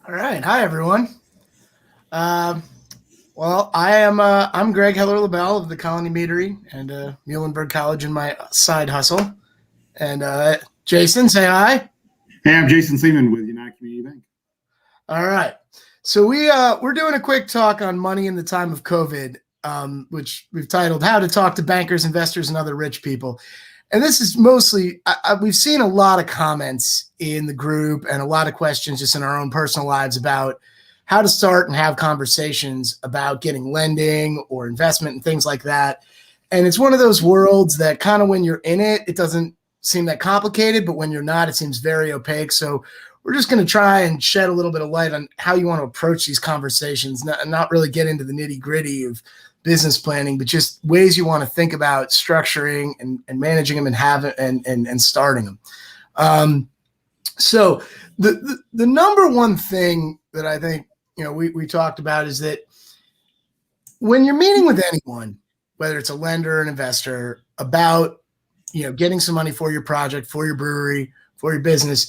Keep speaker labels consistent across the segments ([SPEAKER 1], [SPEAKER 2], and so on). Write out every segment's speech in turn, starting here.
[SPEAKER 1] All right. Hi, everyone. Um, I'm Greg Heller LaBelle of the Colony Meadery and Muhlenberg College in my side hustle. And Jason, say hi.
[SPEAKER 2] Hey, I'm Jason Sleeman with United Community Bank.
[SPEAKER 1] All right. So we're doing a quick talk on money in the time of COVID, which we've titled "How to Talk to Bankers, Investors, and Other Rich People." And this is mostly we've seen a lot of comments in the group and a lot of questions just in our own personal lives about how to start and have conversations about getting lending or investment and things like that. And it's one of those worlds that kind of when you're in it, it doesn't seem that complicated, but when you're not, it seems very opaque. So we're just going to try and shed a little bit of light on how you want to approach these conversations, not really get into the nitty gritty of business planning, but just ways you want to think about structuring and managing them and starting them. So the number one thing that I think, we talked about is that when you're meeting with anyone, whether it's a lender or an investor, about, getting some money for your project, for your brewery, for your business,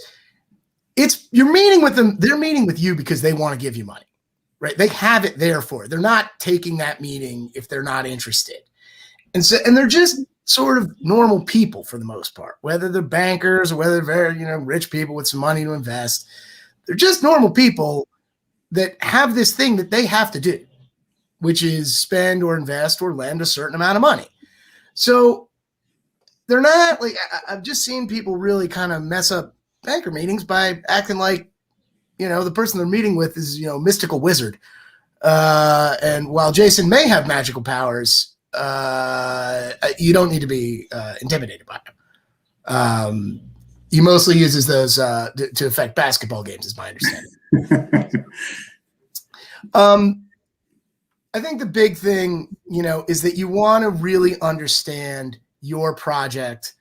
[SPEAKER 1] you're meeting with them. They're meeting with you because they want to give you money, right? They have it there for it. They're not taking that meeting if they're not interested. And they're just sort of normal people for the most part, whether they're bankers or whether they're very, rich people with some money to invest. They're just normal people that have this thing that they have to do, which is spend or invest or lend a certain amount of money. So they're not like, I've just seen people really kind of mess up banker meetings by acting like, the person they're meeting with is, mystical wizard. And while Jason may have magical powers, you don't need to be intimidated by him. He mostly uses those to affect basketball games, is my understanding. I think the big thing, is that you want to really understand your project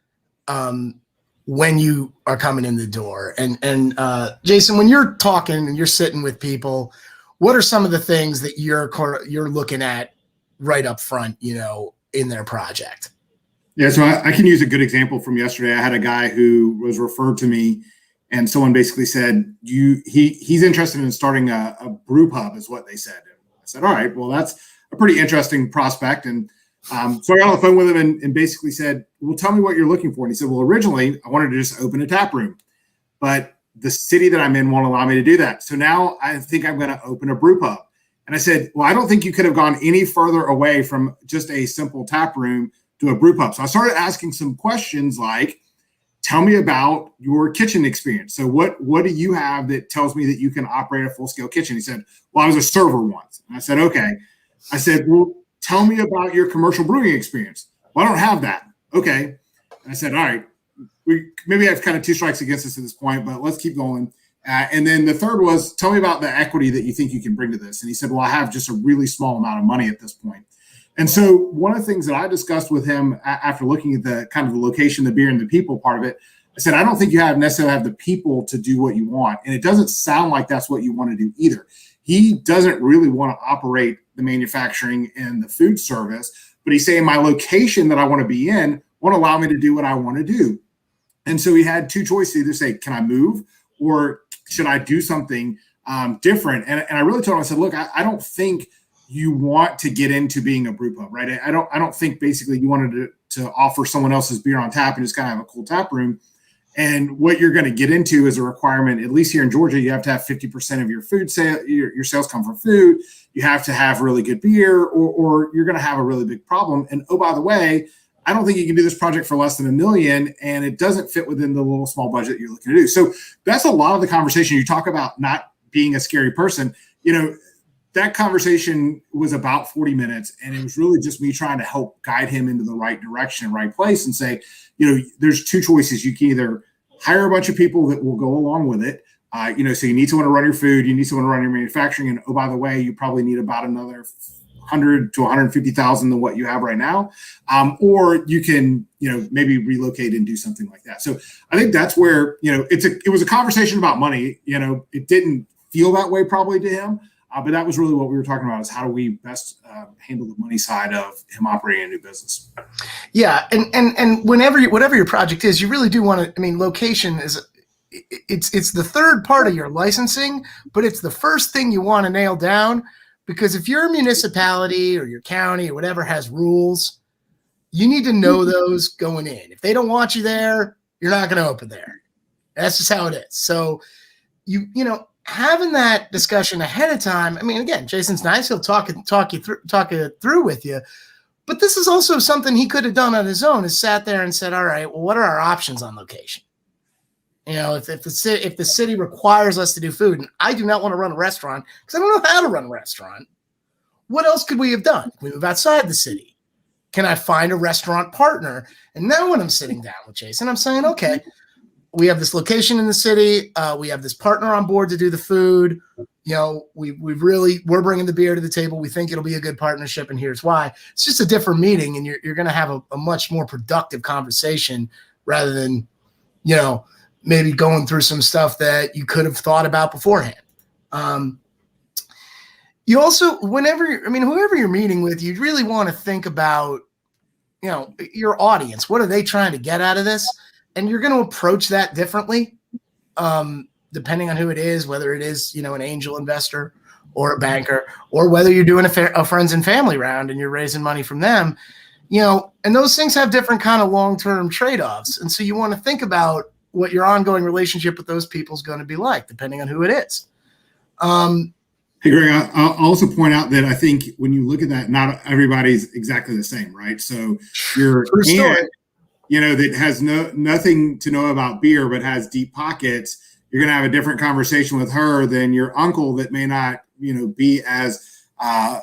[SPEAKER 1] when you are coming in the door. And Jason, when you're talking and you're sitting with people, what are some of the things that you're looking at right up front, in their project?
[SPEAKER 2] Yeah, so I can use a good example from yesterday. I had a guy who was referred to me, and someone basically said, he's interested in starting a brew pub, is what they said. And I said, all right, well, that's a pretty interesting prospect. And so I got on the phone with him and basically said, well, tell me what you're looking for. And he said, well, originally I wanted to just open a tap room, but the city that I'm in won't allow me to do that. So now I think I'm going to open a brew pub. And I said, well, I don't think you could have gone any further away from just a simple tap room to a brew pub. So I started asking some questions like, tell me about your kitchen experience. So what do you have that tells me that you can operate a full-scale kitchen? He said, well, I was a server once. And I said, okay. I said, well, tell me about your commercial brewing experience. Well, I don't have that. Okay. And I said, all right, maybe I have kind of two strikes against us at this point, but let's keep going. And then the third was, tell me about the equity that you think you can bring to this. And he said, well, I have just a really small amount of money at this point. And so one of the things that I discussed with him after looking at the kind of the location, the beer, and the people part of it, I said, I don't think you necessarily have the people to do what you want. And it doesn't sound like that's what you want to do either. He doesn't really want to operate the manufacturing and the food service, but he's saying my location that I want to be in won't allow me to do what I want to do. And so he had two choices: either say, can I move, or should I do something different? And I really told him, I said, look, I don't think you want to get into being a brew pub, right? I don't think basically you wanted to offer someone else's beer on tap and just kind of have a cool tap room. And what you're going to get into is a requirement, at least here in Georgia, you have to have 50% of your food your sales come from food. You have to have really good beer, or you're going to have a really big problem. And oh, by the way, I don't think you can do this project for less than $1 million, and it doesn't fit within the little small budget you're looking to do. So that's a lot of the conversation. You talk about not being a scary person. That conversation was about 40 minutes, and it was really just me trying to help guide him into the right direction and right place and say, there's two choices. You can either hire a bunch of people that will go along with it. So you need someone to run your food, you need someone to run your manufacturing. And oh, by the way, you probably need about another 100 to 150,000 than what you have right now. Or you can, maybe relocate and do something like that. So I think that's where, it was a conversation about money. It didn't feel that way probably to him. But that was really what we were talking about, is how do we best handle the money side of him operating a new business.
[SPEAKER 1] Yeah. And whatever your project is, you really do want to, location is it's the third part of your licensing, but it's the first thing you want to nail down, because if your municipality or your county or whatever has rules, you need to know those going in. If they don't want you there, you're not going to open there. That's just how it is. So you know, having that discussion ahead of time. I mean, again, Jason's nice. He'll talk it through with you. But this is also something he could have done on his own, is sat there and said, all right, well, what are our options on location? You know, if the city requires us to do food, and I do not want to run a restaurant because I don't know how to run a restaurant, what else could we have done? Can we move outside the city? Can I find a restaurant partner? And now when I'm sitting down with Jason, I'm saying, okay, we have this location in the city. We have this partner on board to do the food. You know, we're bringing the beer to the table. We think it'll be a good partnership, and here's why. It's just a different meeting, and you're going to have a much more productive conversation rather than, you know, maybe going through some stuff that you could have thought about beforehand. You also, whoever you're meeting with, you really want to think about, you know, your audience. What are they trying to get out of this? And you're going to approach that differently, depending on who it is, whether it is, you know, an angel investor or a banker, or whether you're doing a friends and family round and you're raising money from them, you know, and those things have different kind of long-term trade-offs. And so you want to think about what your ongoing relationship with those people is going to be like, depending on who it is.
[SPEAKER 2] Hey, Greg, I'll also point out that I think when you look at that, not everybody's exactly the same, right? So your aunt, you know, that has nothing to know about beer but has deep pockets, you're going to have a different conversation with her than your uncle that may not, you know, be as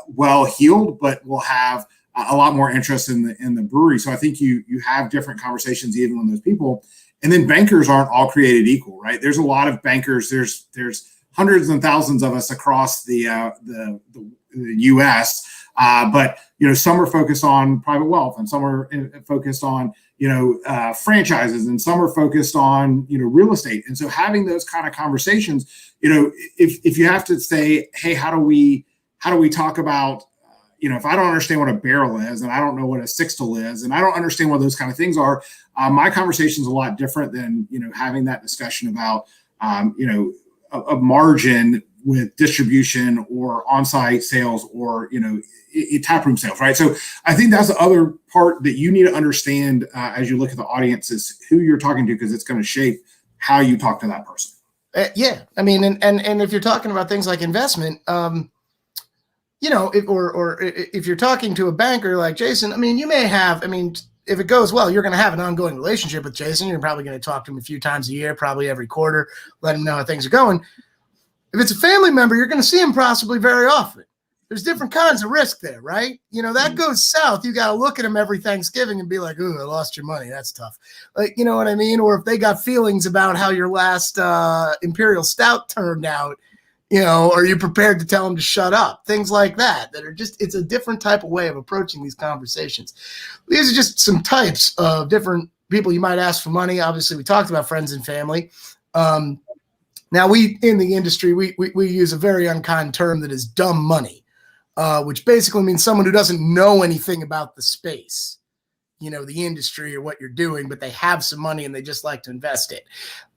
[SPEAKER 2] well-heeled, but will have a lot more interest in the brewery. So I think you have different conversations even with those people. And then bankers aren't all created equal, right? There's a lot of bankers. There's hundreds and thousands of us across the U.S., but you know, some are focused on private wealth, and some are focused on, you know, franchises, and some are focused on, you know, real estate. And so having those kind of conversations, you know, if you have to say, hey, how do we talk about, you know, if I don't understand what a barrel is, and I don't know what a sixtel is, and I don't understand what those kind of things are, my conversation is a lot different than, you know, having that discussion about, you know, a margin with distribution or on-site sales, or, you know, taproom sales, right? So I think that's the other part that you need to understand as you look at the audience, is who you're talking to, because it's going to shape how you talk to that person.
[SPEAKER 1] Yeah, I mean, and if you're talking about things like investment, you know, if you're talking to a banker like Jason, I mean, you may have, I mean, if it goes well, you're going to have an ongoing relationship with Jason. You're probably going to talk to him a few times a year, probably every quarter, let him know how things are going. If it's a family member, you're going to see him possibly very often. There's different kinds of risk there, right? You know, that goes south. You got to look at him every Thanksgiving and be like, ooh, I lost your money. That's tough. Like, you know what I mean? Or if they got feelings about how your last Imperial Stout turned out, you know, are you prepared to tell them to shut up? Things like that are just, it's a different type of way of approaching these conversations. These are just some types of different people you might ask for money. Obviously, we talked about friends and family. Now, we in the industry, we use a very unkind term that is dumb money, which basically means someone who doesn't know anything about the space, you know, the industry or what you're doing, but they have some money and they just like to invest it.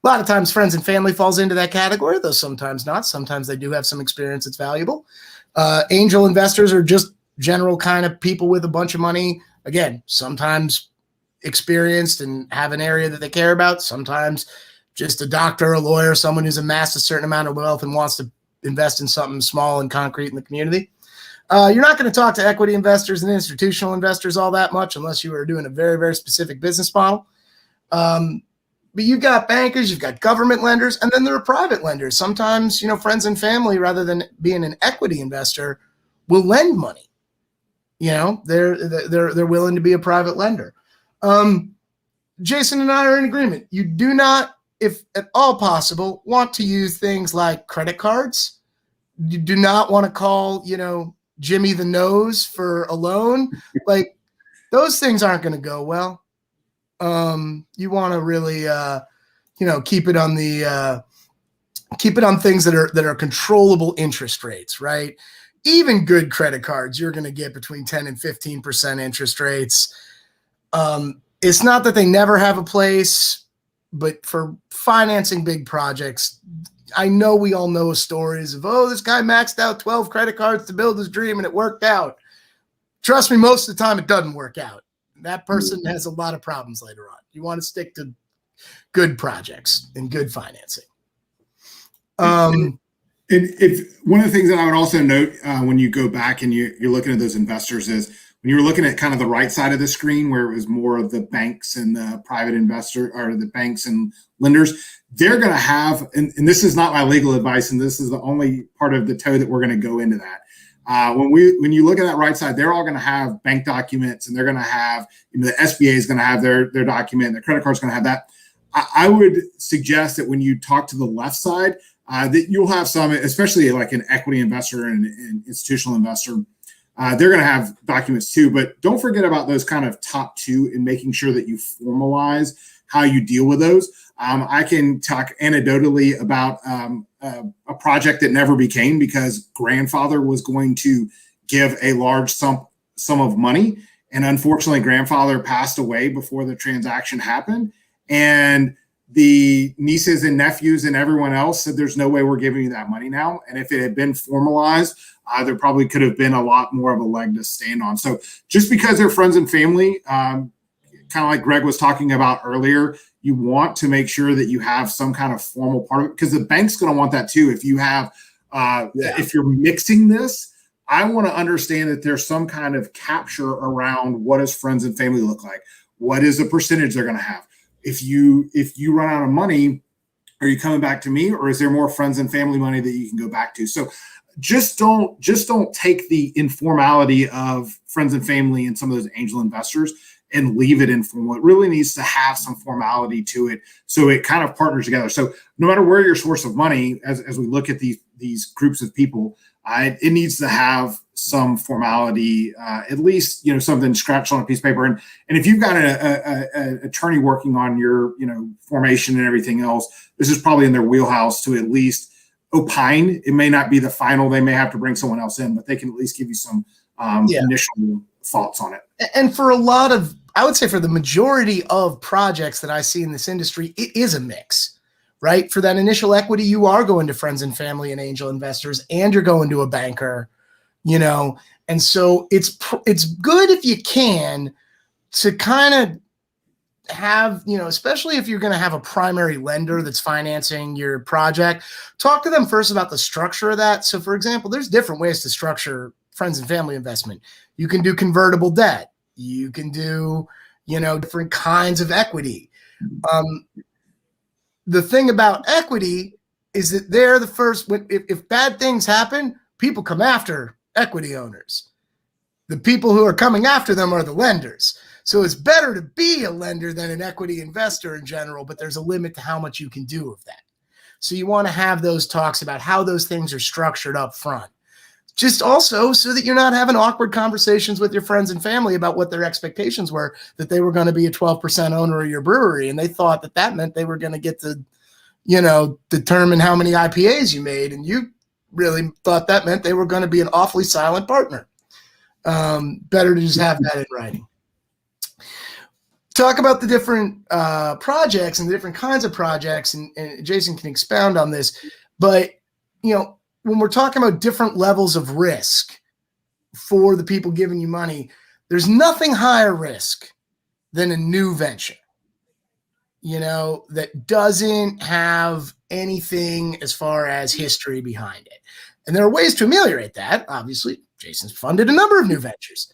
[SPEAKER 1] A lot of times friends and family falls into that category, though sometimes not. Sometimes they do have some experience that's valuable. Angel investors are just general kind of people with a bunch of money. Again, sometimes experienced and have an area that they care about. Sometimes just a doctor, a lawyer, someone who's amassed a certain amount of wealth and wants to invest in something small and concrete in the community. You're not going to talk to equity investors and institutional investors all that much unless you are doing a very, very specific business model. But you've got bankers, you've got government lenders, and then there are private lenders. Sometimes, you know, friends and family, rather than being an equity investor, will lend money. You know, they're willing to be a private lender. Jason and I are in agreement. You do not, if at all possible, want to use things like credit cards. You do not want to call, you know, Jimmy the Nose for a loan. Like, those things aren't going to go well. You want to really, you know, keep it on things that are controllable interest rates, right? Even good credit cards, you're going to get between 10 and 15% interest rates. It's not that they never have a place. but for financing big projects, I know we all know stories of, oh, this guy maxed out 12 credit cards to build his dream and it worked out. Trust me, most of the time it doesn't work out. That person has a lot of problems later on. You want to stick to good projects and good financing.
[SPEAKER 2] And if one of the things that I would also note when you go back and you're looking at those investors is when you're looking at kind of the right side of the screen where it was more of the banks and the private investor or the banks and lenders, they're going to have, and this is not my legal advice, and this is the only part of the toe that we're going to go into that. When you look at that right side, they're all going to have bank documents, and they're going to have, the SBA is going to have their document, the credit card's going to have that. I would suggest that when you talk to the left side, that you'll have some, especially like an equity investor and an institutional investor, they're going to have documents too. But don't forget about those kind of top two and making sure that you formalize how you deal with those. I can talk anecdotally about a project that never became because grandfather was going to give a large sum of money. And unfortunately, grandfather passed away before the transaction happened. And the nieces and nephews and everyone else said, there's no way we're giving you that money now. And if it had been formalized, there probably could have been a lot more of a leg to stand on. So just because they're friends and family, kind of like Greg was talking about earlier, you want to make sure that you have some kind of formal part of it, because the bank's going to want that too. If you have, if you're mixing this, I want to understand that there's some kind of capture around what does friends and family look like? What is the percentage they're going to have? If you run out of money, are you coming back to me, or is there more friends and family money that you can go back to? So just don't take the informality of friends and family and some of those angel investors and leave it informal. It really needs to have some formality to it, so it kind of partners together. So no matter where your source of money, as we look at these groups of people, it needs to have some formality, at least, something scratched on a piece of paper. And if you've got an attorney working on your, formation and everything else, this is probably in their wheelhouse to at least opine. It may not be the final. They may have to bring someone else in, but they can at least give you some initial thoughts on it.
[SPEAKER 1] And for a lot of, I would say for the majority of projects that I see in this industry, it is a mix. Right? For that initial equity, you are going to friends and family and angel investors, and you're going to a banker, and so it's good if you can to kind of have, especially if you're going to have a primary lender that's financing your project, talk to them first about the structure of that. So for example, there's different ways to structure friends and family investment. You can do convertible debt. You can do, different kinds of equity. The thing about equity is that they're the first, if bad things happen, people come after equity owners. The people who are coming after them are the lenders. So it's better to be a lender than an equity investor in general, but there's a limit to how much you can do of that. So you want to have those talks about how those things are structured up front. Just also so that you're not having awkward conversations with your friends and family about what their expectations were, that they were going to be a 12% owner of your brewery. And they thought that meant they were going to get to, determine how many IPAs you made. And you really thought that meant they were going to be an awfully silent partner. Better to just have that in writing. Talk about the different projects and the different kinds of projects. And Jason can expound on this. But, when we're talking about different levels of risk for the people giving you money, there's nothing higher risk than a new venture, that doesn't have anything as far as history behind it. And there are ways to ameliorate that. Obviously, Jason's funded a number of new ventures,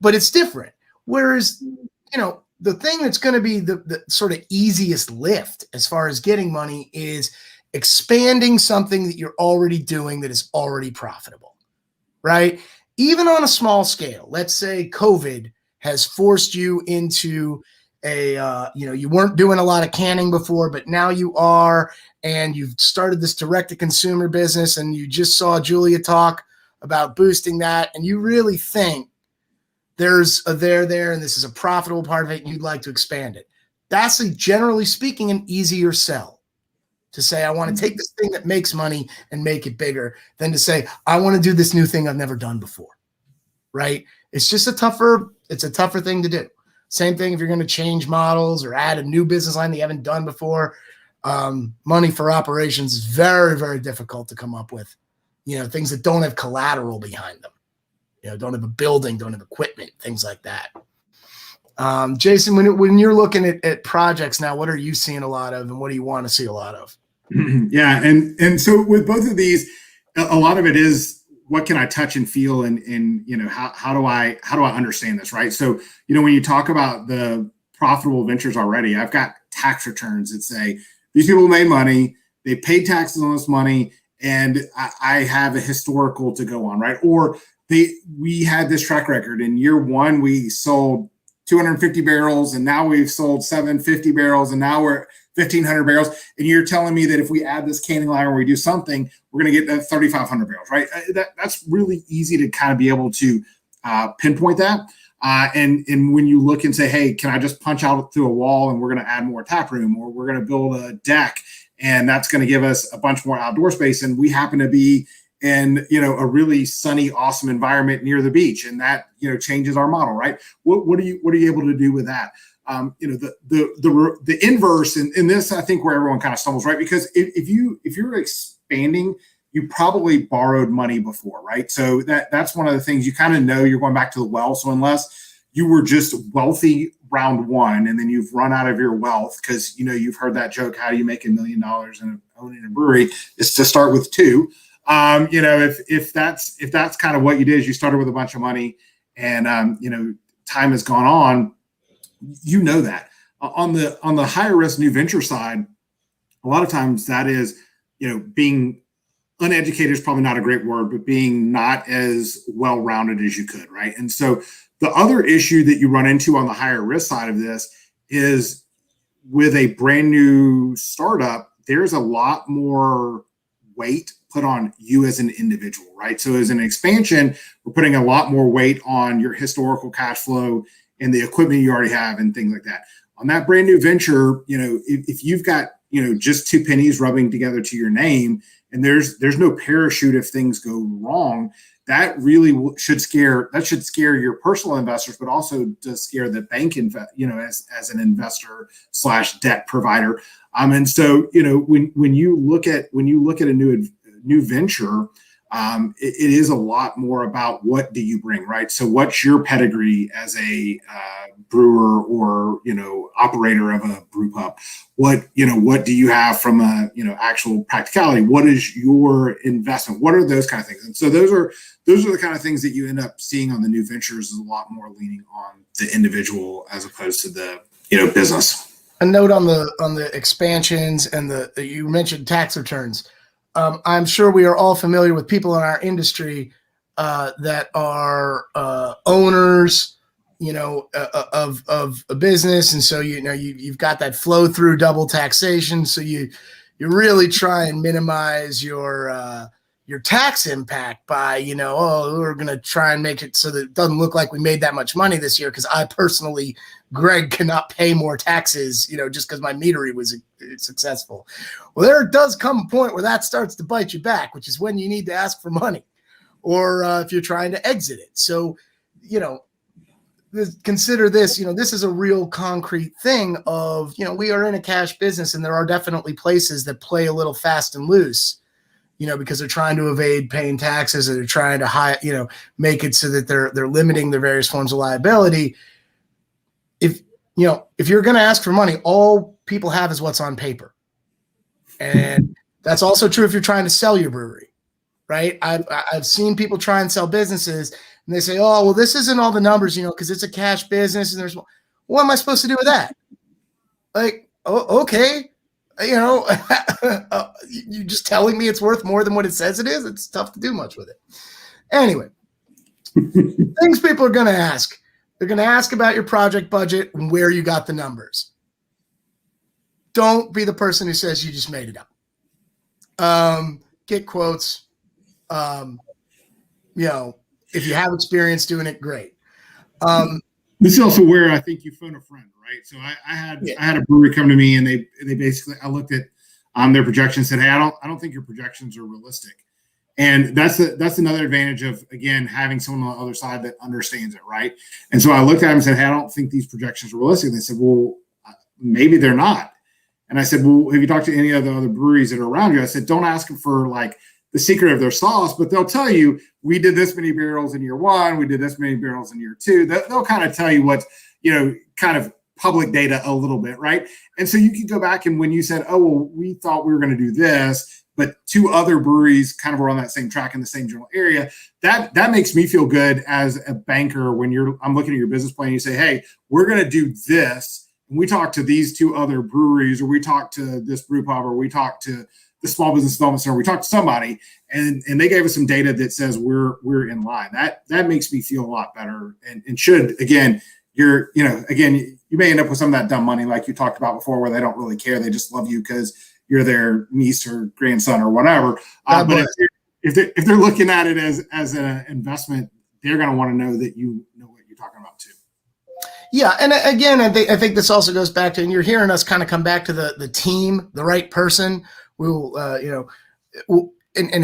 [SPEAKER 1] but it's different. Whereas, the thing that's going to be the sort of easiest lift as far as getting money is expanding something that you're already doing that is already profitable, right? Even on a small scale, let's say COVID has forced you into you weren't doing a lot of canning before, but now you are, and you've started this direct-to-consumer business, and you just saw Julia talk about boosting that, and you really think there's a there, and this is a profitable part of it, and you'd like to expand it. That's, generally speaking, an easier sell. To say, I want to take this thing that makes money and make it bigger, than to say, I want to do this new thing I've never done before, right? It's just it's a tougher thing to do. Same thing if you're going to change models or add a new business line that you haven't done before. Money for operations is very, very difficult to come up with. Things that don't have collateral behind them. Don't have a building, don't have equipment, things like that. Jason, when you're looking at projects now, what are you seeing a lot of, and what do you want to see a lot of?
[SPEAKER 2] Yeah, and so with both of these, a lot of it is what can I touch and feel, and how do I understand this, right? So when you talk about the profitable ventures already, I've got tax returns that say these people made money, they paid taxes on this money, and I have a historical to go on, right? Or we had this track record in year one, we sold 250 barrels, and now we've sold 750 barrels, and now we're 1,500 barrels. And you're telling me that if we add this canning line or we do something, we're going to get 3,500 barrels, right? That's really easy to kind of be able to pinpoint that. And when you look and say, hey, can I just punch out through a wall and we're going to add more tap room, or we're going to build a deck and that's going to give us a bunch more outdoor space, and we happen to be in a really sunny, awesome environment near the beach, and that changes our model, right? What are you able to do with that? The inverse in this, I think, where everyone kind of stumbles, right? Because if you're expanding, you probably borrowed money before, right? So that's one of the things you kind of know you're going back to the well. So unless you were just wealthy round one and then you've run out of your wealth, because you've heard that joke, how do you make $1 million in owning a brewery? Is to start with two. If that's kind of what you did, is you started with a bunch of money, and time has gone on, that on the higher risk new venture side, a lot of times that is being uneducated is probably not a great word, but being not as well rounded as you could, right? And so the other issue that you run into on the higher risk side of this is with a brand new startup, there's a lot more weight put on you as an individual, right? So as an expansion, we're putting a lot more weight on your historical cash flow and the equipment you already have and things like that. On that brand new venture, if you've got, just two pennies rubbing together to your name, and there's no parachute if things go wrong, that really should scare your personal investors, but also does scare the bank, as an investor / debt provider. And so, when you look at a new venture, it is a lot more about what do you bring, right? So what's your pedigree as a brewer or operator of a brew pub? What do you have from a actual practicality? What is your investment? What are those kind of things? And so those are the kind of things that you end up seeing on the new ventures, is a lot more leaning on the individual as opposed to the business.
[SPEAKER 1] A note on the expansions and you mentioned tax returns. I'm sure we are all familiar with people in our industry that are owners, of a business, and so you've got that flow through double taxation. So you really try and minimize your tax impact by we're going to try and make it so that it doesn't look like we made that much money this year, because I personally, Greg, cannot pay more taxes, just because my meadery was successful. Well, there does come a point where that starts to bite you back, which is when you need to ask for money, or if you're trying to exit it. So, consider this, this is a real concrete thing of, we are in a cash business, and there are definitely places that play a little fast and loose, because they're trying to evade paying taxes, or they're trying to make it so that they're limiting their various forms of liability. If you're going to ask for money, all people have is what's on paper. And that's also true if you're trying to sell your brewery, right? I've seen people try and sell businesses, and they say, oh, well, this isn't all the numbers, because it's a cash business, and what am I supposed to do with that? Like, oh, okay. You're just telling me it's worth more than what it says it is. It's tough to do much with it. Anyway, things people are going to ask. They're going to ask about your project budget and where you got the numbers. Don't be the person who says you just made it up. Get quotes. If you have experience doing it, great.
[SPEAKER 2] This is also where I think you phone a friend, right? So I had a brewery come to me, and they basically, I looked at their projections and said, hey, I don't think your projections are realistic. And that's another advantage of, again, having someone on the other side that understands it, right? And so I looked at him and said, hey, I don't think these projections are realistic. And they said, well, maybe they're not. And I said, well, have you talked to any of the other breweries that are around you? I said, don't ask them for like the secret of their sauce, but they'll tell you, we did this many barrels in year one, we did this many barrels in year two. They'll kind of tell you what's, kind of public data a little bit, right? And so you can go back, and when you said, oh, well, we thought we were going to do this, but two other breweries kind of were on that same track in the same general area, that makes me feel good as a banker when I'm looking at your business plan and you say, hey, we're going to do this. And we talked to these two other breweries, or we talked to this brew pub, or we talked to the Small Business Development Center, we talked to somebody, and they gave us some data that says we're in line. That makes me feel a lot better, and should, again, you may end up with some of that dumb money like you talked about before, where they don't really care, they just love you because you're their niece or grandson or whatever. But if they're looking at it as an investment, they're going to want to know that you know what you're talking about too.
[SPEAKER 1] Yeah, and again, I think this also goes back to, and you're hearing us kind of come back to the team, the right person, and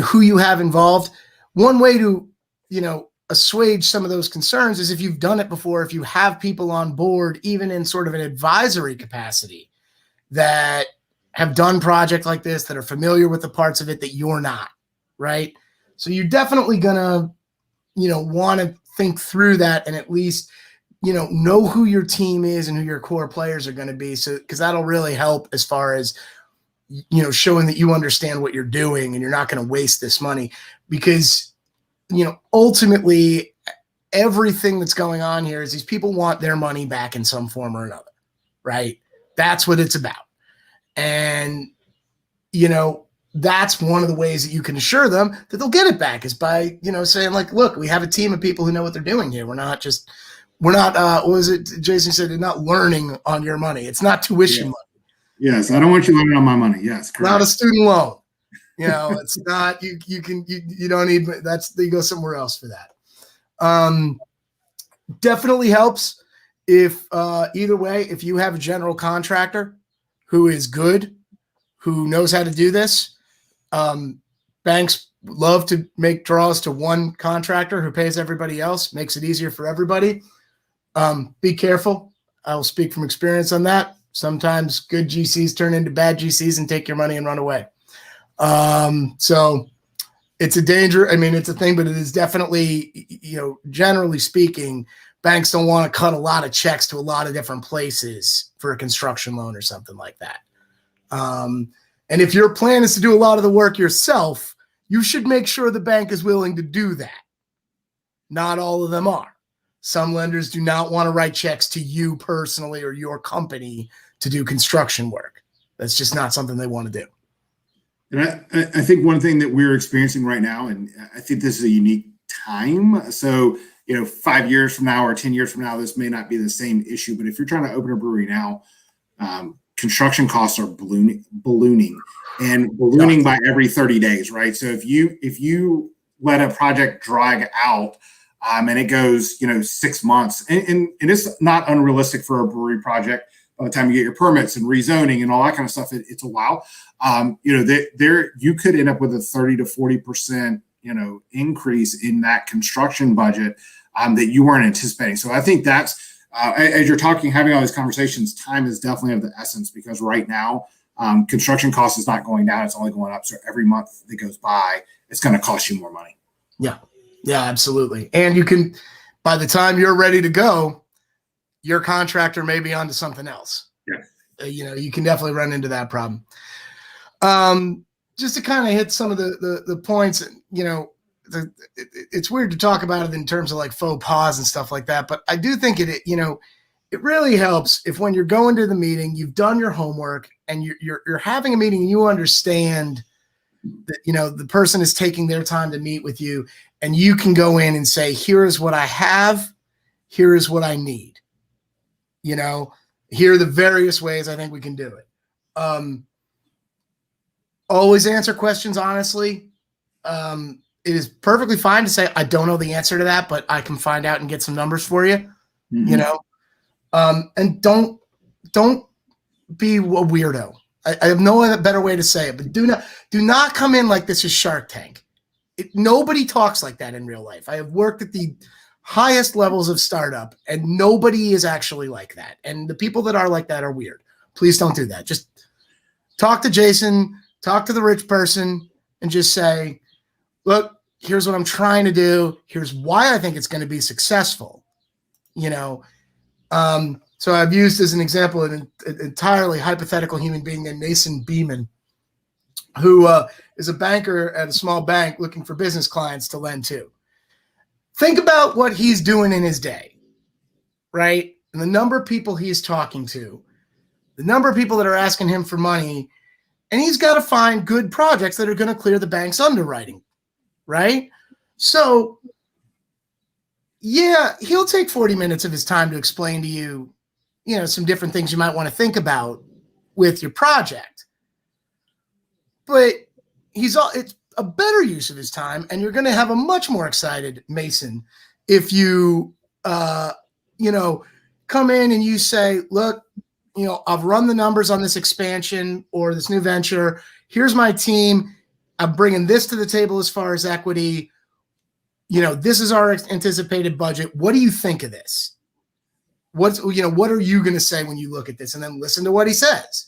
[SPEAKER 1] who you have involved. One way to, assuage some of those concerns is if you've done it before, if you have people on board, even in sort of an advisory capacity, that have done projects like this, that are familiar with the parts of it that you're not, right? So you're definitely gonna, want to think through that, and at least, know who your team is and who your core players are going to be. So, because that'll really help as far as, showing that you understand what you're doing and you're not going to waste this money, because, ultimately everything that's going on here is these people want their money back in some form or another, right? That's what it's about. And, that's one of the ways that you can assure them that they'll get it back, is by, saying like, look, we have a team of people who know what they're doing here. We're not, what was it Jason said? They're not learning on your money. It's not tuition money.
[SPEAKER 2] Yes. I don't want you learning on my money. Yes. Correct.
[SPEAKER 1] Not a student loan. It's not, you don't need, you go somewhere else for that. Definitely helps if, either way, if you have a general contractor who is good, who knows how to do this. Banks love to make draws to one contractor who pays everybody else, makes it easier for everybody. Be careful. I will speak from experience on that. Sometimes good GCs turn into bad GCs and take your money and run away. So it's a danger. I mean, it's a thing, but it is definitely, generally speaking, banks don't want to cut a lot of checks to a lot of different places for a construction loan or something like that. And if your plan is to do a lot of the work yourself, you should make sure the bank is willing to do that. Not all of them are. Some lenders do not want to write checks to you personally or your company to do construction work. That's just not something they want to do.
[SPEAKER 2] And I think one thing that we're experiencing right now, and I think this is a unique time. So, 5 years from now or 10 years from now, this may not be the same issue. But if you're trying to open a brewery now, construction costs are ballooning by every 30 days, right? So if you let a project drag out and it goes, 6 months, and it's not unrealistic for a brewery project. By the time you get your permits and rezoning and all that kind of stuff, it's a while. You could end up with a 30 to 40%, increase in that construction budget that you weren't anticipating. So I think that's, as you're having all these conversations, time is definitely of the essence, because right now, construction cost is not going down. It's only going up. So every month that goes by, it's going to cost you more money.
[SPEAKER 1] Yeah. Yeah, absolutely. And you can, by the time you're ready to go, your contractor may be onto something else.
[SPEAKER 2] Yeah.
[SPEAKER 1] You can definitely run into that problem. Just to kind of hit some of the points, it's weird to talk about it in terms of like faux pas and stuff like that. But I do think it really helps if, when you're going to the meeting, you've done your homework and you're having a meeting and you understand that, the person is taking their time to meet with you, and you can go in and say, here is what I have. Here is what I need. Here are the various ways I think we can do it. Always answer questions honestly. It is perfectly fine to say, I don't know the answer to that, but I can find out and get some numbers for you. Mm-hmm. And don't be a weirdo. I have no better way to say it, but do not come in like this is Shark Tank. Nobody talks like that in real life. I have worked at the highest levels of startup, and nobody is actually like that. And the people that are like that are weird. Please don't do that. Just talk to Jason, talk to the rich person, and just say, look, here's what I'm trying to do. Here's why I think it's going to be successful. So I've used as an example an entirely hypothetical human being named Mason Beeman, who is a banker at a small bank looking for business clients to lend to. Think about what he's doing in his day, right? And the number of people he's talking to, the number of people that are asking him for money, and he's got to find good projects that are going to clear the bank's underwriting, right? So, yeah, he'll take 40 minutes of his time to explain to you, some different things you might want to think about with your project. But it's a better use of his time, and you're going to have a much more excited Mason if you, come in and you say, look, I've run the numbers on this expansion or this new venture. Here's my team. I'm bringing this to the table as far as equity. This is our anticipated budget. What do you think of this? What are you going to say when you look at this? And then listen to what he says,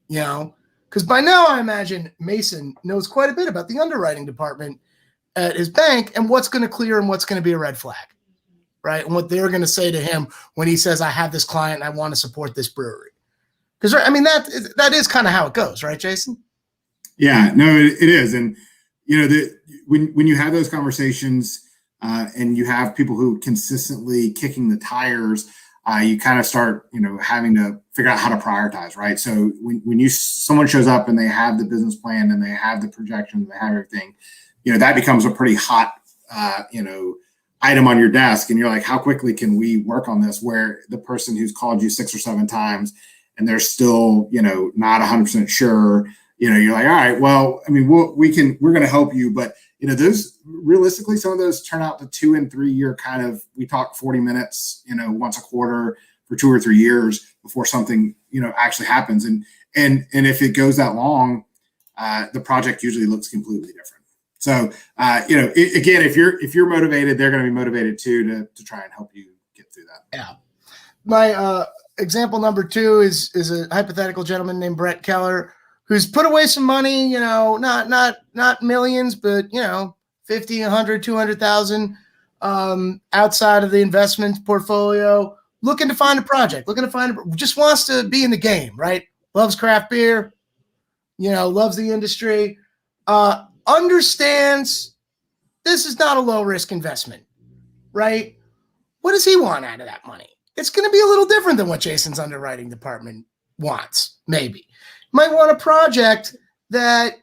[SPEAKER 1] because by now I imagine Mason knows quite a bit about the underwriting department at his bank and what's going to clear and what's going to be a red flag, right? And what they're going to say to him when he says, I have this client and I want to support this brewery. Because, that is kind of how it goes, right, Jason?
[SPEAKER 2] Yeah, no, it is. And, when you have those conversations and you have people who consistently kicking the tires, you kind of start, having to figure out how to prioritize, right? So when someone shows up and they have the business plan and they have the projections, they have everything, that becomes a pretty hot, item on your desk. And you're like, how quickly can we work on this? Where the person who's called you 6 or 7 times and they're still, not 100% sure, you're like, all right, well, we're going to help you. But, those realistically, some of those turn out to 2 and 3 year kind of, we talk 40 minutes, once a quarter for 2 or 3 years before something, actually happens. And if it goes that long, the project usually looks completely different. So, again, if you're motivated, they're going to be motivated too, to try and help you get through that.
[SPEAKER 1] Yeah. My example number 2 is a hypothetical gentleman named Brett Keller, who's put away some money, not millions, but 50, 100, 200,000 outside of the investment portfolio, looking to find a project, just wants to be in the game, right? Loves craft beer, loves the industry, understands this is not a low risk investment, right? What does he want out of that money? It's going to be a little different than what Jason's underwriting department wants, maybe. Might want a project that,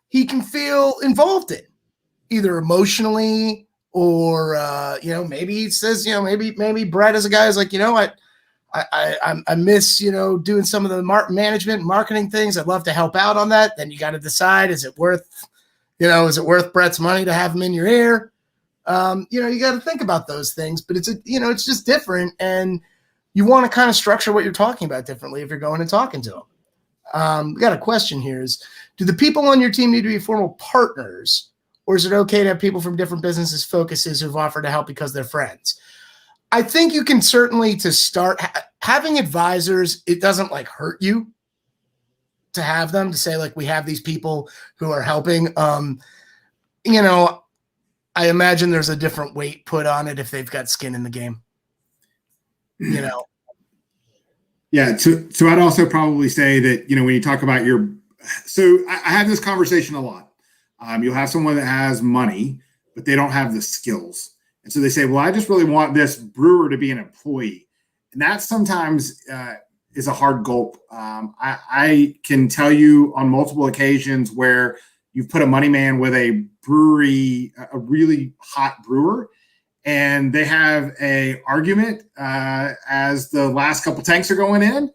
[SPEAKER 1] he can feel involved in, either emotionally or, maybe he says, maybe Brett is a guy who's like, I miss, doing some of the management and marketing things. I'd love to help out on that. Then you got to decide, is it worth Brett's money to have him in your ear? You got to think about those things, but it's just different. And you want to kind of structure what you're talking about differently if you're going and talking to them. We got a question here do the people on your team need to be formal partners, or is it okay to have people from different businesses, focuses who've offered to help because they're friends? I think you can certainly, to start having advisors, it doesn't hurt you to have them, to say we have these people who are helping. I imagine there's a different weight put on it if they've got skin in the game,
[SPEAKER 2] Yeah. So I'd also probably say that, when you talk about so I have this conversation a lot. You'll have someone that has money, but they don't have the skills. And so they say, well, I just really want this brewer to be an employee. And that sometimes is a hard gulp. I can tell you on multiple occasions where you've put a money man with a brewery, a really hot brewer, and they have a argument as the last couple tanks are going in,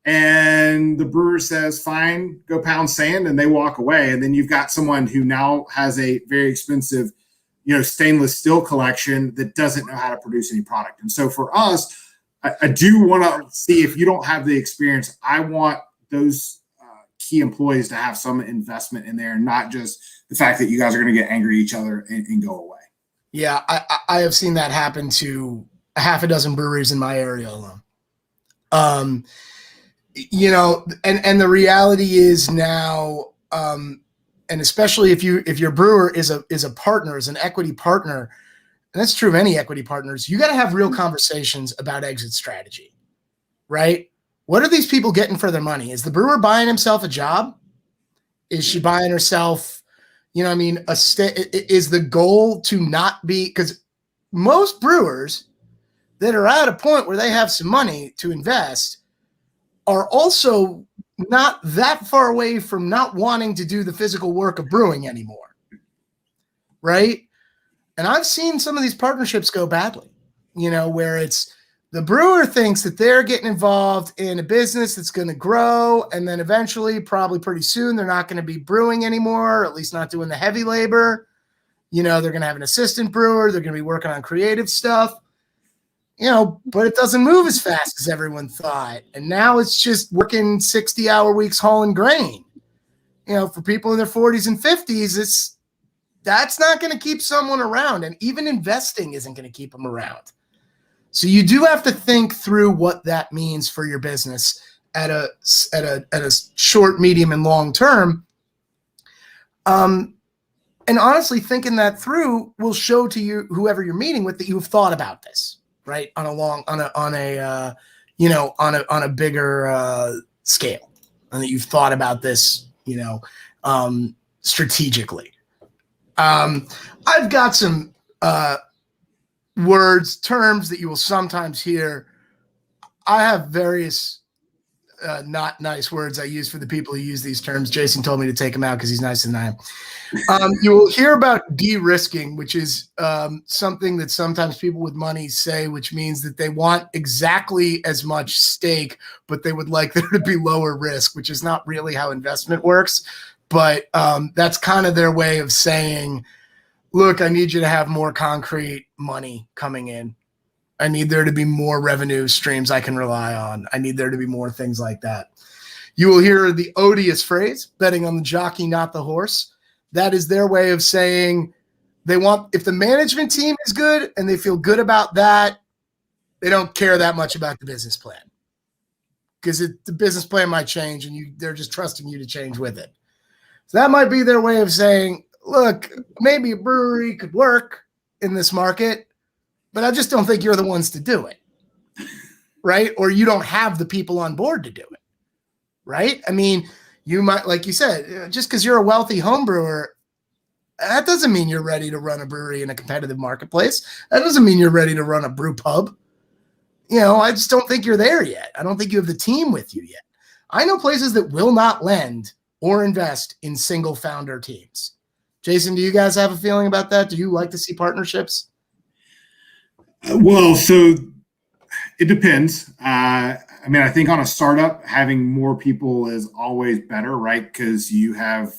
[SPEAKER 2] and the brewer says, fine, go pound sand, and they walk away. And then you've got someone who now has a very expensive, stainless steel collection that doesn't know how to produce any product. And so for us, I do want to see, if you don't have the experience, I want those key employees to have some investment in there, and not just the fact that you guys are going to get angry at each other and go away.
[SPEAKER 1] Yeah, I have seen that happen to a half a dozen breweries in my area alone. And the reality is now, and especially if your brewer is a partner, is an equity partner, and that's true of any equity partners, you got to have real conversations about exit strategy, right? What are these people getting for their money? Is the brewer buying himself a job? Is she buying herself, is the goal to not be, because most brewers that are at a point where they have some money to invest are also not that far away from not wanting to do the physical work of brewing anymore, right? And I've seen some of these partnerships go badly, where it's the brewer thinks that they're getting involved in a business that's going to grow, and then eventually, probably pretty soon, they're not going to be brewing anymore, or at least not doing the heavy labor. They're going to have an assistant brewer. They're going to be working on creative stuff, but it doesn't move as fast as everyone thought. And now it's just working 60-hour weeks hauling grain. For people in their 40s and 50s, that's not going to keep someone around. And even investing isn't going to keep them around. So you do have to think through what that means for your business at a short, medium, and long term. And honestly, thinking that through will show to you, whoever you're meeting with, that you've thought about this, right? On a bigger scale, and that you've thought about this, strategically. I've got some terms that you will sometimes hear. I have various not nice words I use for the people who use these terms. Jason told me to take them out because he's nicer than I am. You will hear about de-risking, which is something that sometimes people with money say, which means that they want exactly as much stake, but they would like there to be lower risk, which is not really how investment works. But that's kind of their way of saying, look, I need you to have more concrete money coming in. I need there to be more revenue streams I can rely on. I need there to be more things like that. You will hear the odious phrase, betting on the jockey, not the horse. That is their way of saying they want, if the management team is good and they feel good about that, they don't care that much about the business plan, because the business plan might change and they're just trusting you to change with it. So that might be their way of saying, look, maybe a brewery could work in this market, but I just don't think you're the ones to do it, right? Or you don't have the people on board to do it, right? I mean, you might, like you said, just because you're a wealthy home brewer, that doesn't mean you're ready to run a brewery in a competitive marketplace. That doesn't mean you're ready to run a brew pub. I just don't think you're there yet. I don't think you have the team with you yet. I know places that will not lend or invest in single founder teams. Jason, do you guys have a feeling about that? Do you like to see partnerships?
[SPEAKER 2] Well, so it depends. I think on a startup, having more people is always better, right? Because you've got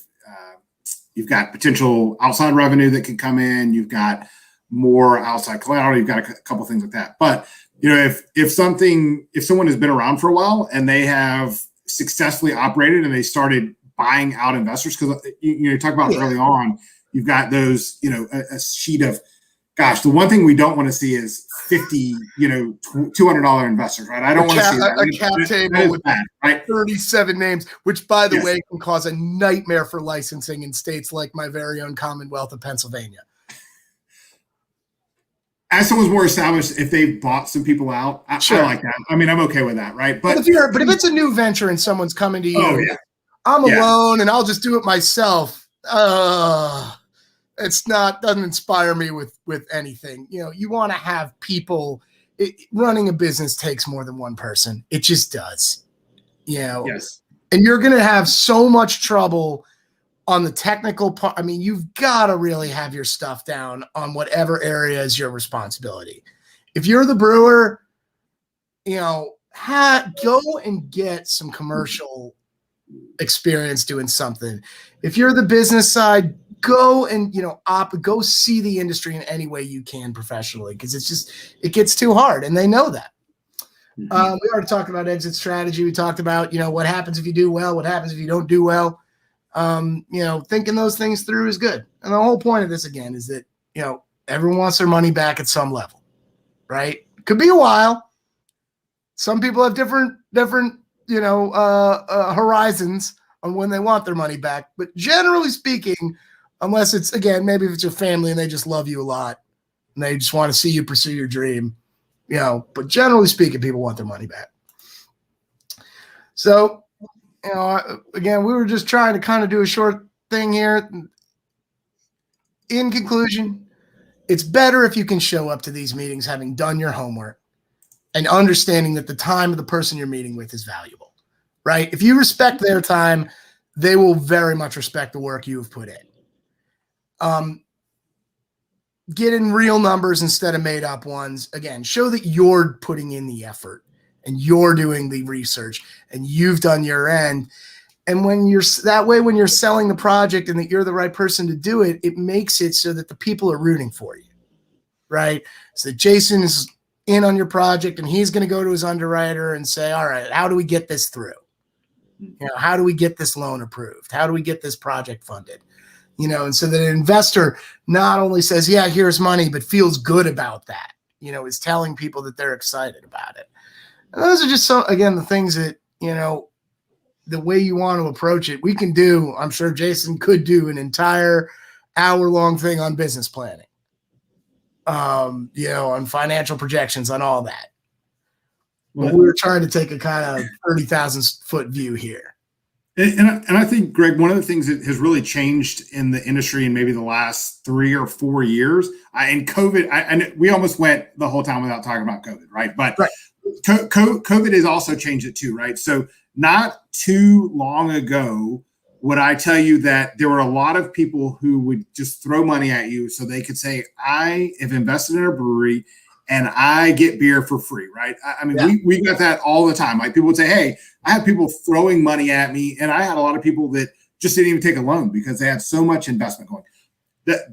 [SPEAKER 2] potential outside revenue that could come in. You've got more outside collateral. You've got a couple things like that. But if someone has been around for a while and they have successfully operated and they started buying out investors, because you talk about early on, you've got those, a sheet of, gosh, the one thing we don't want to see is 50, $200 investors, right? I don't want to see that.
[SPEAKER 1] A cap table with
[SPEAKER 2] bad, right?
[SPEAKER 1] 37 names, which, by the way, can cause a nightmare for licensing in states like my very own Commonwealth of Pennsylvania.
[SPEAKER 2] As someone's more established, if they've bought some people out, I like that. I'm okay with that, right? But if
[SPEAKER 1] it's a new venture and someone's coming to you, I'm alone and I'll just do it myself. Doesn't inspire me with anything. You want to have people. Running a business takes more than one person. It just does.
[SPEAKER 2] Yes.
[SPEAKER 1] And you're going to have so much trouble on the technical part. I mean, you've got to really have your stuff down on whatever area is your responsibility. If you're the brewer, go and get some commercial experience doing something. If you're the business side, go and go see the industry in any way you can professionally, because it gets too hard, and they know that. We already talked about exit strategy. We talked about what happens if you do well, what happens if you don't do well. Thinking those things through is good. And the whole point of this again is that, everyone wants their money back at some level, right? Could be a while. Some people have different, horizons on when they want their money back. But generally speaking, unless it's, again, maybe if it's your family and they just love you a lot and they just want to see you pursue your dream, but generally speaking, people want their money back. So, again, we were just trying to kind of do a short thing here. In conclusion, it's better if you can show up to these meetings having done your homework and understanding that the time of the person you're meeting with is valuable, right? If you respect their time, they will very much respect the work you have put in. Get in real numbers instead of made up ones. Again, show that you're putting in the effort and you're doing the research and you've done your end. And when you're selling the project and that you're the right person to do it, it makes it so that the people are rooting for you, right? So that Jason is in on your project and he's going to go to his underwriter and say, all right, how do we get this through? How do we get this loan approved? How do we get this project funded? And so that an investor not only says, yeah, here's money, but feels good about that, is telling people that they're excited about it. And those are just the things that, the way you want to approach it. We can do, I'm sure Jason could do an entire hour-long thing on business planning, on financial projections, on all that. But we're trying to take a kind of 30,000 foot view here.
[SPEAKER 2] And I think, Greg, one of the things that has really changed in the industry in maybe the last 3 or 4 years, and COVID, and we almost went the whole time without talking about COVID, right? But right. COVID has also changed it too, right? So not too long ago, would I tell you that there were a lot of people who would just throw money at you so they could say, I have invested in a brewery and I get beer for free, right? I mean, yeah. we got that all the time. Like people would say, hey, I had people throwing money at me, and I had a lot of people that just didn't even take a loan because they had so much investment going.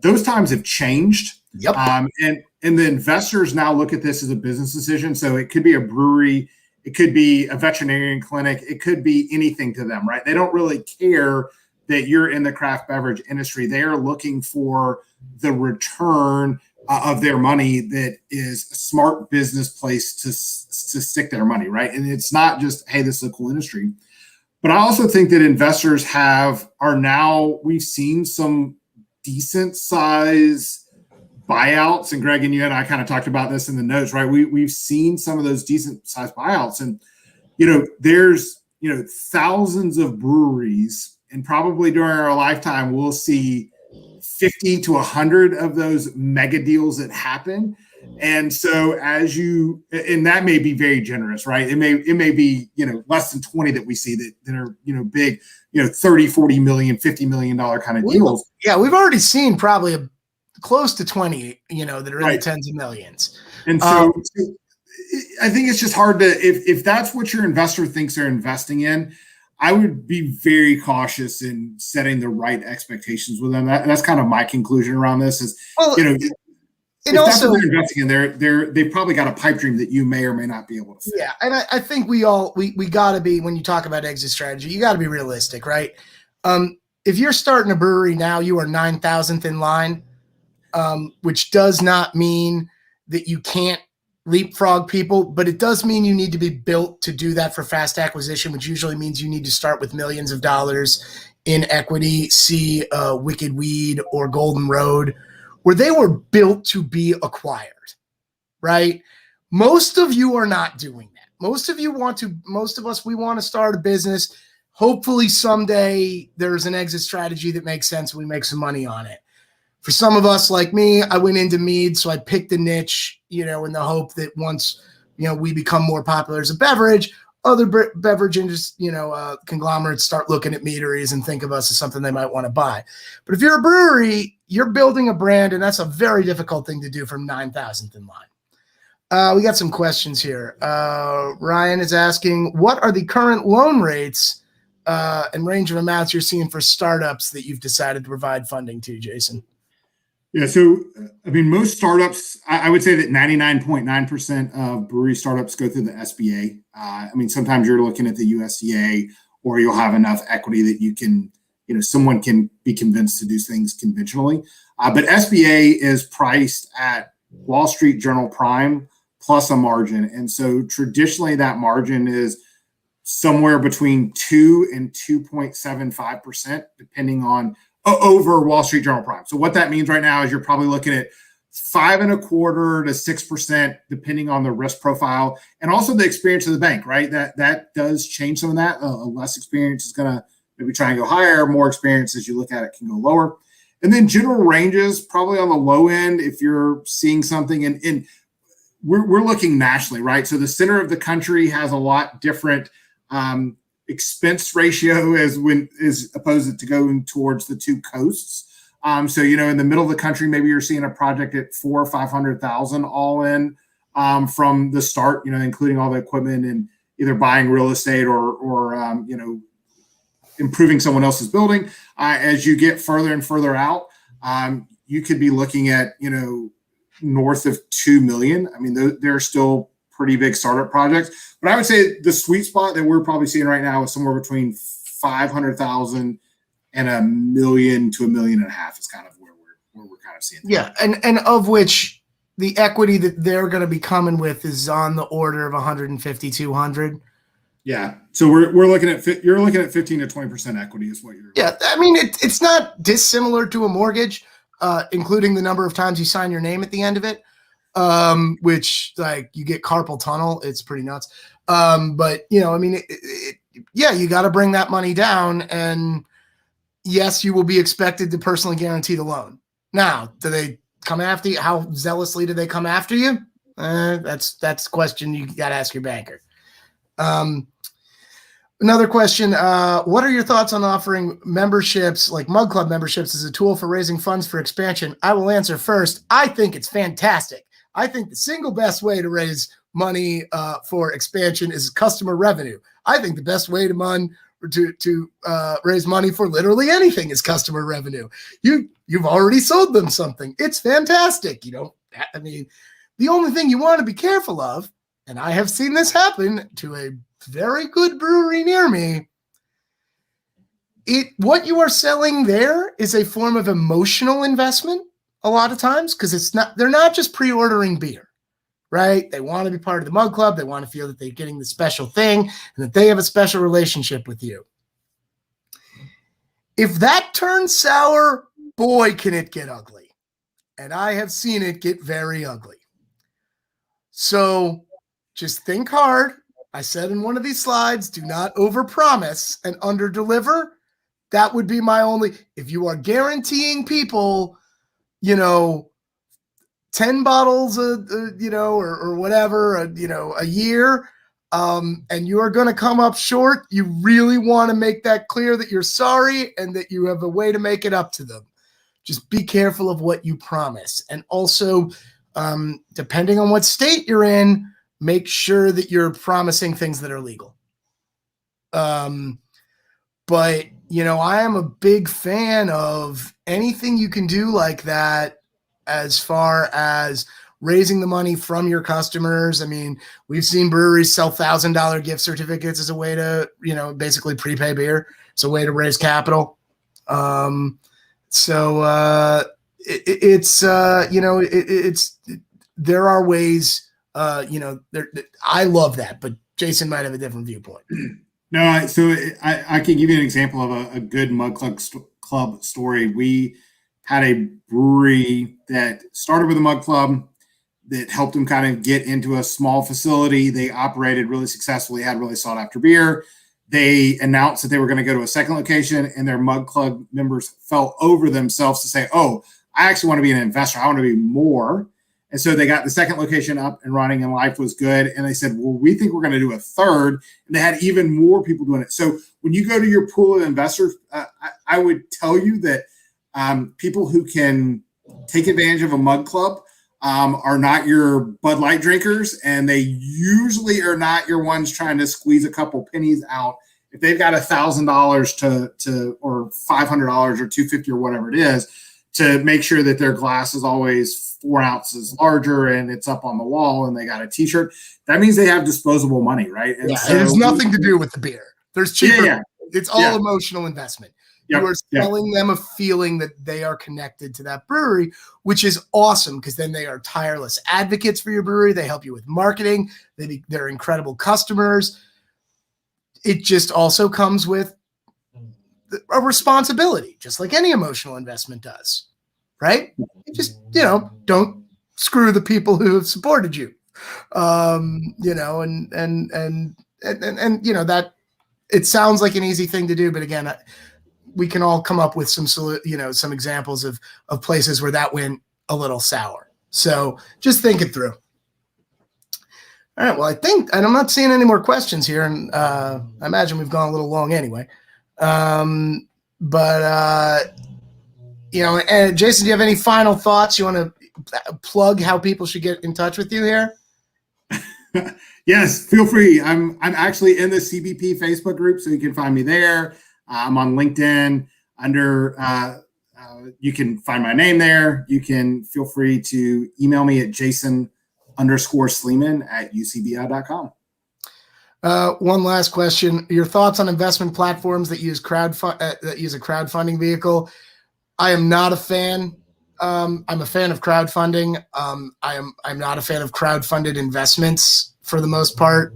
[SPEAKER 2] Those times have changed.
[SPEAKER 1] Yep.
[SPEAKER 2] And the investors now look at this as a business decision. So it could be a brewery, it could be a veterinarian clinic, it could be anything to them, right? They don't really care that you're in the craft beverage industry. They are looking for the return of their money that is a smart business place to stick their money, right? And it's not just, hey, this is a cool industry. But I also think that investors we've seen some decent size buyouts, and Greg and you and I kind of talked about this in the notes, right? We've seen some of those decent size buyouts, and there's thousands of breweries, and probably during our lifetime we'll see 50 to 100 of those mega deals that happen. And so and that may be very generous, right? It may be, less than 20 that we see that are, big, 30, 40 million, $50 million kind of deals.
[SPEAKER 1] Yeah. We've already seen probably close to 20, that are in the tens of millions.
[SPEAKER 2] And so I think it's just hard to, if that's what your investor thinks they're investing in, I would be very cautious in setting the right expectations with them. That's kind of my conclusion around this is, if that's what they're investing in, they've probably got a pipe dream that you may or may not be able to fit.
[SPEAKER 1] Yeah, and I think we got to be, when you talk about exit strategy, you got to be realistic, right? If you're starting a brewery now, you are 9,000th in line, which does not mean that you can't leapfrog people, but it does mean you need to be built to do that for fast acquisition, which usually means you need to start with millions of dollars in equity. See Wicked Weed or Golden Road, where they were built to be acquired, right? Most of you are not doing that. Most of us, we want to start a business. Hopefully someday there's an exit strategy that makes sense and we make some money on it. For some of us, like me, I went into mead, so I picked a niche, in the hope that once, we become more popular as a beverage, other beverage industry, conglomerates start looking at meaderies and think of us as something they might want to buy. But if you're a brewery, you're building a brand, and that's a very difficult thing to do from 9,000th in line. We got some questions here. Ryan is asking, what are the current loan rates and range of amounts you're seeing for startups that you've decided to provide funding to, Jason?
[SPEAKER 2] Yeah, so I mean, most startups, I would say that 99.9% of brewery startups go through the SBA. I mean, sometimes you're looking at the USDA, or you'll have enough equity that you can, someone can be convinced to do things conventionally. But SBA is priced at Wall Street Journal Prime plus a margin. And so traditionally that margin is somewhere between 2 and 2.75%, depending on over Wall Street Journal Prime. So what that means right now is you're probably looking at 5.25% to 6%, depending on the risk profile and also the experience of the bank, right? That does change some of that. Less experience is going to maybe try and go higher. More experience, as you look at it, can go lower. And then general ranges, probably on the low end, if you're seeing something. And we're looking nationally, right? So the center of the country has a lot different expense ratio as opposed to going towards the two coasts. So, in the middle of the country, maybe you're seeing a project at $400,000 or $500,000 all in from the start, including all the equipment and either buying real estate or improving someone else's building. As you get further and further out, you could be looking at, north of 2 million. I mean, they're still pretty big startup projects, but I would say the sweet spot that we're probably seeing right now is somewhere between 500,000 and $1 million to $1.5 million is kind of where we're kind of seeing that.
[SPEAKER 1] Yeah, and of which the equity that they're going to be coming with is on the order of 150, 200.
[SPEAKER 2] Yeah, so you're looking at 15 to 20% equity is what you're.
[SPEAKER 1] Yeah, I mean it's not dissimilar to a mortgage, including the number of times you sign your name at the end of it, which like you get carpal tunnel. It's pretty nuts. But you got to bring that money down and. Yes, you will be expected to personally guarantee the loan. Now, do they come after you? How zealously do they come after you? That's a question you got to ask your banker. Another question, what are your thoughts on offering memberships like Mug Club memberships as a tool for raising funds for expansion? I will answer first. I think it's fantastic. I think the single best way to raise money for expansion is customer revenue. I think the best way to raise money for literally anything is customer revenue. You've already sold them something. It's fantastic. The only thing you want to be careful of, and I have seen this happen to a very good brewery near me, what you are selling there is a form of emotional investment a lot of times, because they're not just pre-ordering beer. Right? They want to be part of the Mug Club. They want to feel that they're getting the special thing and that they have a special relationship with you. If that turns sour, boy, can it get ugly. And I have seen it get very ugly. So just think hard. I said in one of these slides, do not overpromise and underdeliver. That would be my only, if you are guaranteeing people, 10 bottles, or whatever, a year, and you are going to come up short, you really want to make that clear that you're sorry and that you have a way to make it up to them. Just be careful of what you promise. And also, depending on what state you're in, make sure that you're promising things that are legal. But, I am a big fan of anything you can do like that, as far as raising the money from your customers. I mean, we've seen breweries sell $1,000 gift certificates as a way to, basically prepay beer. It's a way to raise capital. There are ways, I love that, but Jason might have a different viewpoint.
[SPEAKER 2] No, so I can give you an example of a good Mug Club story. We had a brewery that started with a Mug Club that helped them kind of get into a small facility. They operated really successfully, had really sought after beer. They announced that they were going to go to a second location, and their Mug Club members fell over themselves to say, oh, I actually want to be an investor. I want to be more. And so they got the second location up and running, and life was good. And they said, well, we think we're going to do a third. And they had even more people doing it. So when you go to your pool of investors, I would tell you that people who can take advantage of a Mug Club are not your Bud Light drinkers, and they usually are not your ones trying to squeeze a couple pennies out. If they've got $1,000 to or $500 or $250 or whatever it is, to make sure that their glass is always 4 ounces larger and it's up on the wall and they got a T-shirt, that means they have disposable money, right? And
[SPEAKER 1] so, it has nothing to do with the beer. There's cheaper. Yeah. It's all emotional investment. You are selling them a feeling that they are connected to that brewery, which is awesome because then they are tireless advocates for your brewery. They help you with marketing. They're incredible customers. It just also comes with a responsibility, just like any emotional investment does, right? You just, don't screw the people who have supported you, and that it sounds like an easy thing to do, but again, we can all come up with some examples of places where that went a little sour. So just think it through. All right. Well, I think, and I'm not seeing any more questions here, and I imagine we've gone a little long anyway. And Jason, do you have any final thoughts? You want to plug how people should get in touch with you here?
[SPEAKER 2] Yes, feel free. I'm actually in the CBP Facebook group, so you can find me there. I'm on LinkedIn you can find my name there. You can feel free to email me at jason_Sleeman@ucbi.com.
[SPEAKER 1] One last question. Your thoughts on investment platforms that use a crowdfunding vehicle? I am not a fan. I'm a fan of crowdfunding. I'm not a fan of crowdfunded investments for the most part,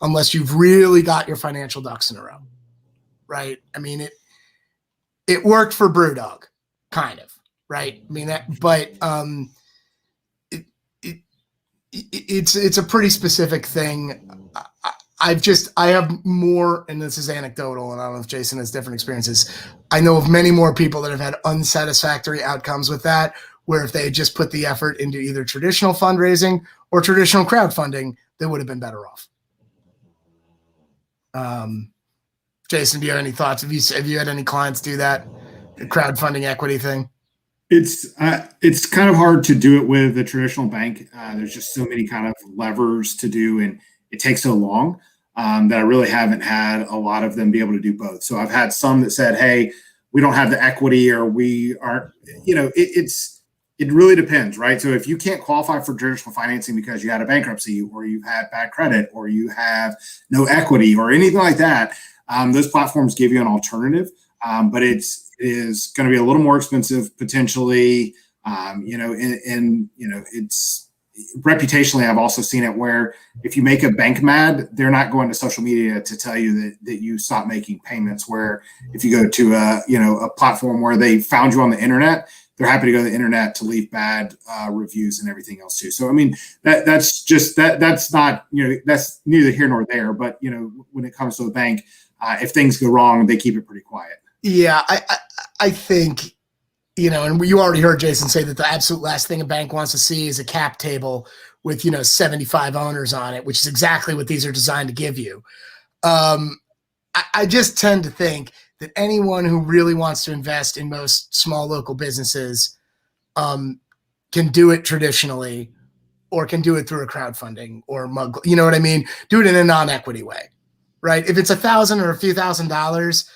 [SPEAKER 1] unless you've really got your financial ducks in a row, right? I mean, it worked for Brewdog, kind of, right? I mean, it's a pretty specific thing. I have more, and this is anecdotal, and I don't know if Jason has different experiences. I know of many more people that have had unsatisfactory outcomes with that, where if they had just put the effort into either traditional fundraising or traditional crowdfunding, they would have been better off. Jason, do you have any thoughts? Have you had any clients do that, the crowdfunding equity thing?
[SPEAKER 2] It's kind of hard to do it with a traditional bank. There's just so many kind of levers to do, and it takes so long that I really haven't had a lot of them be able to do both. So I've had some that said, hey, we don't have the equity, or we aren't, it really depends, right? So if you can't qualify for traditional financing because you had a bankruptcy, or you've had bad credit, or you have no equity or anything like that, those platforms give you an alternative, but it is going to be a little more expensive potentially, it's reputationally, I've also seen it where if you make a bank mad, they're not going to social media to tell you that you stop making payments. Where if you go to a platform where they found you on the internet, they're happy to go to the internet to leave bad reviews and everything else too. So, I mean, that's not, that's neither here nor there, but when it comes to a bank, if things go wrong, they keep it pretty quiet.
[SPEAKER 1] Yeah. I think, and you already heard Jason say that the absolute last thing a bank wants to see is a cap table with, 75 owners on it, which is exactly what these are designed to give you. I just tend to think that anyone who really wants to invest in most small local businesses can do it traditionally, or can do it through a crowdfunding or mug. You know what I mean? Do it in a non-equity way, right? If it's $1,000 or a few $1,000s,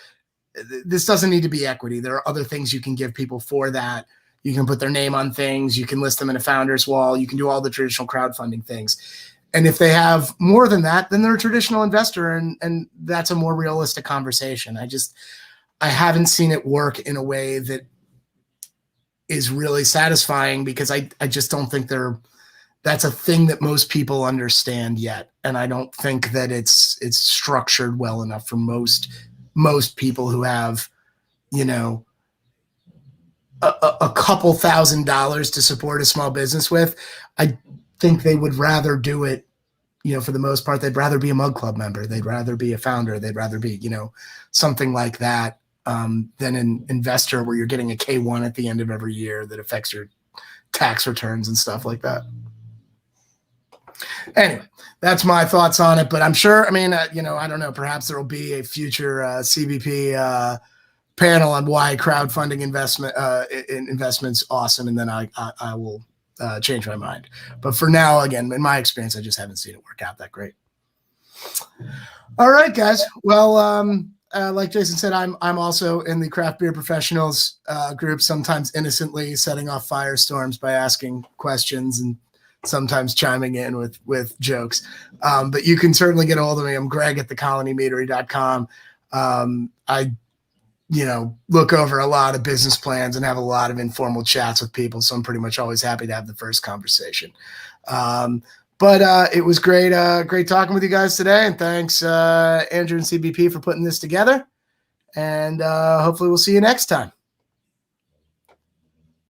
[SPEAKER 1] this doesn't need to be equity. There are other things you can give people for that. You can put their name on things. You can list them in a founder's wall. You can do all the traditional crowdfunding things. And if they have more than that, then they're a traditional investor, and that's a more realistic conversation. I haven't seen it work in a way that is really satisfying, because I just don't think that's a thing that most people understand yet. And I don't think that it's structured well enough for most people who have, a couple $1,000s to support a small business with. I think they would rather do it, for the most part. They'd rather be a Mug Club member. They'd rather be a founder. They'd rather be, something like that, than an investor where you're getting a K-1 at the end of every year that affects your tax returns and stuff like that. Anyway, that's my thoughts on it, but I'm sure, I don't know, perhaps there will be a future CBP panel on why crowdfunding investment's awesome, and then I will change my mind. But for now, again, in my experience, I just haven't seen it work out that great. All right, guys. Well, like Jason said, I'm also in the craft beer professionals group, sometimes innocently setting off firestorms by asking questions and sometimes chiming in with jokes. But you can certainly get a hold of me. I'm Greg at thecolonymeadery.com. look over a lot of business plans and have a lot of informal chats with people. So I'm pretty much always happy to have the first conversation. But it was great talking with you guys today. And thanks, Andrew and CBP, for putting this together. And hopefully we'll see you next time.